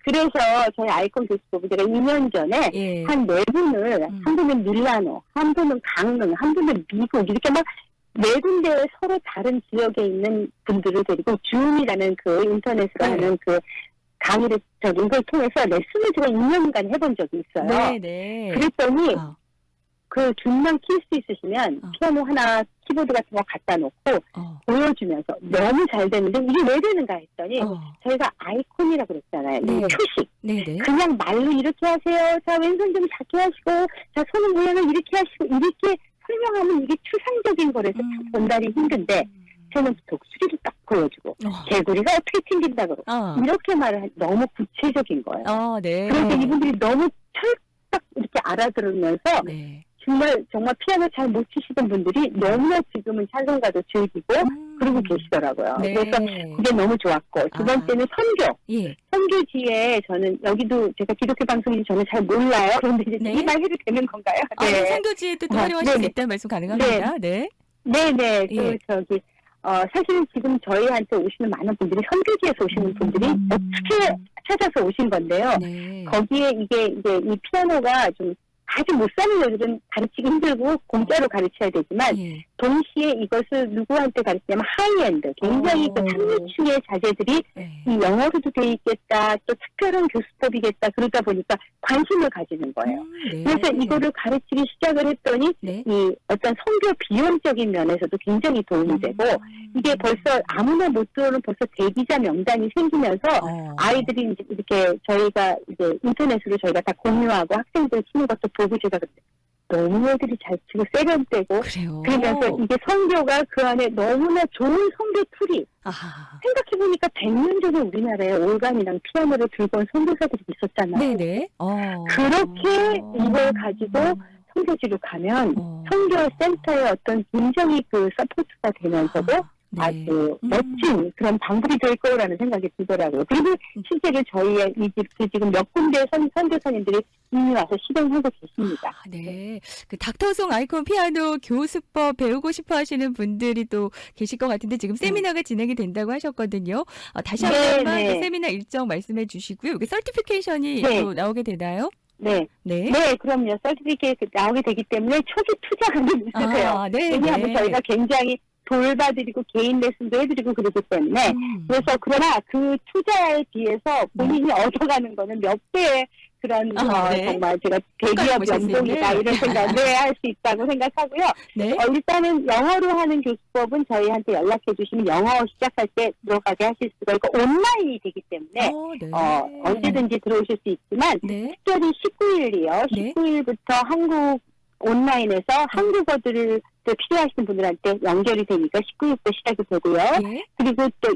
[SPEAKER 3] 그래서 저희 아이콘 교수법을 제가 2년 전에 한 4분을, 한 분은 밀라노, 한 분은 강릉, 한 분은 미국, 이렇게 막 네 군데에 서로 다른 지역에 있는 분들을 데리고 줌이라는 그 인터넷으로 하는 그 강의를 이걸 통해서 레슨을 제가 2년간 해본 적이 있어요. 그랬더니 그 줌만 킬 수 있으시면 피아노 하나 키보드 같은 거 갖다 놓고 보여주면서 너무 잘 되는데 이게 왜 되는가 했더니 저희가 아이콘이라고 그랬잖아요. 표식. 그냥 말로 이렇게 하세요. 자 왼손 좀 작게 하시고 자 손의 모양을 이렇게 하시고 이렇게 설명하면 이게 추상적인 거라서 참 전달이 힘든데 저는 독수리를 딱 보여주고 개구리가 어떻게 튕긴다 그러고 이렇게 말을 너무 구체적인 거예요. 그래서 이분들이 너무 찰떡 이렇게 알아들으면서 정말 피아노 잘 못 치시던 분들이 너무나 지금은 찬송가도 즐기고 그러고 계시더라고요.
[SPEAKER 2] 네.
[SPEAKER 3] 그래서 그게 너무 좋았고 두 번째는 선교.
[SPEAKER 2] 예.
[SPEAKER 3] 선교지에 저는 여기도 제가 기독교 방송인지 저는 잘 몰라요. 그런데 이제
[SPEAKER 2] 네.
[SPEAKER 3] 이 말 해도 되는 건가요?
[SPEAKER 2] 네. 선교지에도 또 활용하실 수 있다는 말씀 가능합니다. 네.
[SPEAKER 3] 네네.
[SPEAKER 2] 예.
[SPEAKER 3] 사실 지금 저희한테 오시는 많은 분들이 선교지에서 오시는 분들이 어떻게 찾아서 오신 건데요.
[SPEAKER 2] 네.
[SPEAKER 3] 거기에 이제 이 피아노가 좀 아주 못 사는 애들은 가르치기 힘들고 공짜로 가르쳐야 되지만
[SPEAKER 2] 예.
[SPEAKER 3] 동시에 이것을 누구한테 가르치냐면 하이엔드, 굉장히 그 상류층의 자제들이
[SPEAKER 2] 네.
[SPEAKER 3] 이 영어로도 돼 있겠다, 또 특별한 교수법이겠다 그러다 보니까 관심을 가지는 거예요.
[SPEAKER 2] 네.
[SPEAKER 3] 그래서 이거를 가르치기 시작을 했더니
[SPEAKER 2] 네.
[SPEAKER 3] 이 어떤 선교 비용적인 면에서도 굉장히 도움이 되고 이게 벌써 아무나 못 들어오는 벌써 대기자 명단이 생기면서 아이들이 이제 이렇게 저희가 이제 인터넷으로 저희가 다 공유하고 학생들 치는 것도 보고 제가 그때 너무 애들이 잘 치고 세련되고
[SPEAKER 2] 그래요.
[SPEAKER 3] 그러면서 이게 선교가 그 안에 너무나 좋은 선교 툴이
[SPEAKER 2] 아하.
[SPEAKER 3] 생각해보니까 100년 전에 우리나라에 올간이랑 피아노를 들고 온 선교사들이 있었잖아요.
[SPEAKER 2] 네네.
[SPEAKER 3] 그렇게 이걸 가지고 선교지로 가면 선교 센터의 어떤 굉장히 그 서포트가 되면서도
[SPEAKER 2] 네.
[SPEAKER 3] 아주 멋진 그런 방법이 될 거라는 생각이 들더라고요. 그리고 실제로 저희의 이 집도 지금 몇 군데 선교사님들이 이미 와서 실행하고 계십니다.
[SPEAKER 2] 네. 그 닥터송 아이콘 피아노 교수법 배우고 싶어 하시는 분들이 또 계실 것 같은데 지금 세미나가 진행이 된다고 하셨거든요. 다시 한 번만
[SPEAKER 3] 네.
[SPEAKER 2] 그 세미나 일정 말씀해 주시고요. 여기 서티피케이션이
[SPEAKER 3] 네.
[SPEAKER 2] 또 나오게 되나요?
[SPEAKER 3] 네.
[SPEAKER 2] 네.
[SPEAKER 3] 네, 그럼요. 서티피케이트 나오게 되기 때문에 초기 투자금이 있으세요.
[SPEAKER 2] 네.
[SPEAKER 3] 왜냐하면 저희가 굉장히 돌봐드리고 개인 레슨도 해드리고 그러기 때문에 그래서 그러나 그 투자에 비해서 본인이 얻어가는 거는 몇 배의 그런
[SPEAKER 2] 네.
[SPEAKER 3] 정말 제가 대기업
[SPEAKER 2] 보실 수
[SPEAKER 3] 연봉이다
[SPEAKER 2] 있는.
[SPEAKER 3] 이런 생각을 할 수 있다고 생각하고요.
[SPEAKER 2] 네.
[SPEAKER 3] 일단은 영어로 하는 교수법은 저희한테 연락해 주시면 영어 시작할 때 들어가게 하실 수가 있고 온라인이 되기 때문에
[SPEAKER 2] 네.
[SPEAKER 3] 언제든지 들어오실 수 있지만
[SPEAKER 2] 네.
[SPEAKER 3] 특별히 19일이요.
[SPEAKER 2] 네.
[SPEAKER 3] 19일부터 한국 온라인에서 한국어들을 또 필요하신 분들한테 연결이 되니까 19일부터 시작이 되고요.
[SPEAKER 2] 네.
[SPEAKER 3] 그리고 또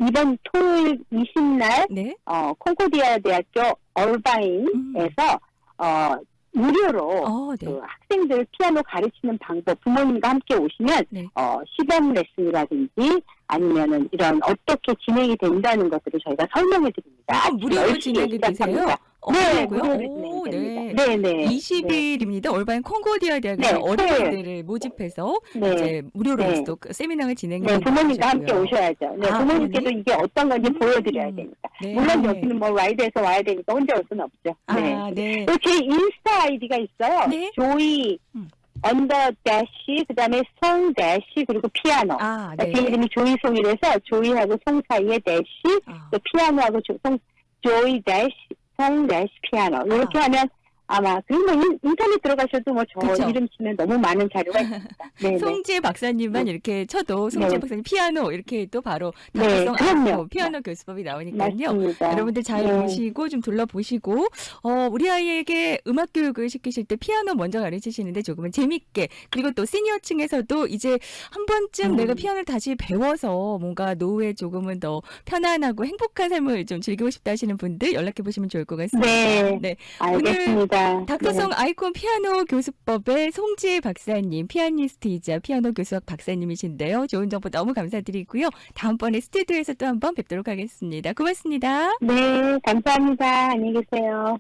[SPEAKER 3] 이번 토요일 20날
[SPEAKER 2] 네.
[SPEAKER 3] 콘코디아 대학교 얼바인에서 무료로
[SPEAKER 2] 네.
[SPEAKER 3] 그 학생들 피아노 가르치는 방법 부모님과 함께 오시면
[SPEAKER 2] 네.
[SPEAKER 3] 시범 레슨이라든지 아니면은 이런 어떻게 진행이 된다는 것들을 저희가 설명해 드립니다.
[SPEAKER 2] 무료로 진행이 되세요?
[SPEAKER 3] 네,
[SPEAKER 2] 무료고요?
[SPEAKER 3] 무료로
[SPEAKER 2] 네.
[SPEAKER 3] 진행됩니다. 네네.
[SPEAKER 2] 20일입니다. 올바인 콩고디아 대학에서
[SPEAKER 3] 네,
[SPEAKER 2] 어린이들을 모집해서
[SPEAKER 3] 네.
[SPEAKER 2] 이제 무료로
[SPEAKER 3] 네.
[SPEAKER 2] 또 세미나가 진행이
[SPEAKER 3] 네, 부모님과 함께
[SPEAKER 2] 되고요.
[SPEAKER 3] 오셔야죠. 네, 부모님께도 이게 어떤 건지 보여드려야 되니까.
[SPEAKER 2] 네.
[SPEAKER 3] 물론 여기는 뭐 라이드해서 와야 되니까 혼자 올 수는 없죠. 네.
[SPEAKER 2] 네.
[SPEAKER 3] 또 제 인스타 아이디가 있어요.
[SPEAKER 2] 네.
[SPEAKER 3] 조이 언더 대시 그다음에 송 대시 그리고 피아노.
[SPEAKER 2] 네.
[SPEAKER 3] 제 이름이 조이송이라서 조이하고 송 사이에 대시 또 피아노하고 조이 대시 송 대시 피아노 이렇게 하면 아마 그리고 인터넷 들어가셔도 뭐 저
[SPEAKER 2] 그쵸.
[SPEAKER 3] 이름 치면 너무 많은 자료가 있습니다. 네,
[SPEAKER 2] 송지혜 박사님만 이렇게 쳐도 송지혜
[SPEAKER 3] 네.
[SPEAKER 2] 박사님 피아노 이렇게 또 바로
[SPEAKER 3] 네,
[SPEAKER 2] 닥터송
[SPEAKER 3] 그럼요.
[SPEAKER 2] 아이콘 피아노 교수법이 나오니까요.
[SPEAKER 3] 맞습니다.
[SPEAKER 2] 여러분들 잘
[SPEAKER 3] 네.
[SPEAKER 2] 보시고 좀 둘러보시고 우리 아이에게 음악 교육을 시키실 때 피아노 먼저 가르치시는데 조금은 재밌게 그리고 또 시니어층에서도 이제 한 번쯤 내가 피아노를 다시 배워서 뭔가 노후에 조금은 더 편안하고 행복한 삶을 좀 즐기고 싶다 하시는 분들 연락해 보시면 좋을 것 같습니다.
[SPEAKER 3] 네. 알겠습니다.
[SPEAKER 2] 닥터송 아이콘 피아노 교수법의 송지혜 박사님, 피아니스트이자 피아노 교수학 박사님이신데요. 좋은 정보 너무 감사드리고요. 다음번에 스튜디오에서 또 한번 뵙도록 하겠습니다. 고맙습니다.
[SPEAKER 3] 네, 감사합니다. 안녕히 계세요.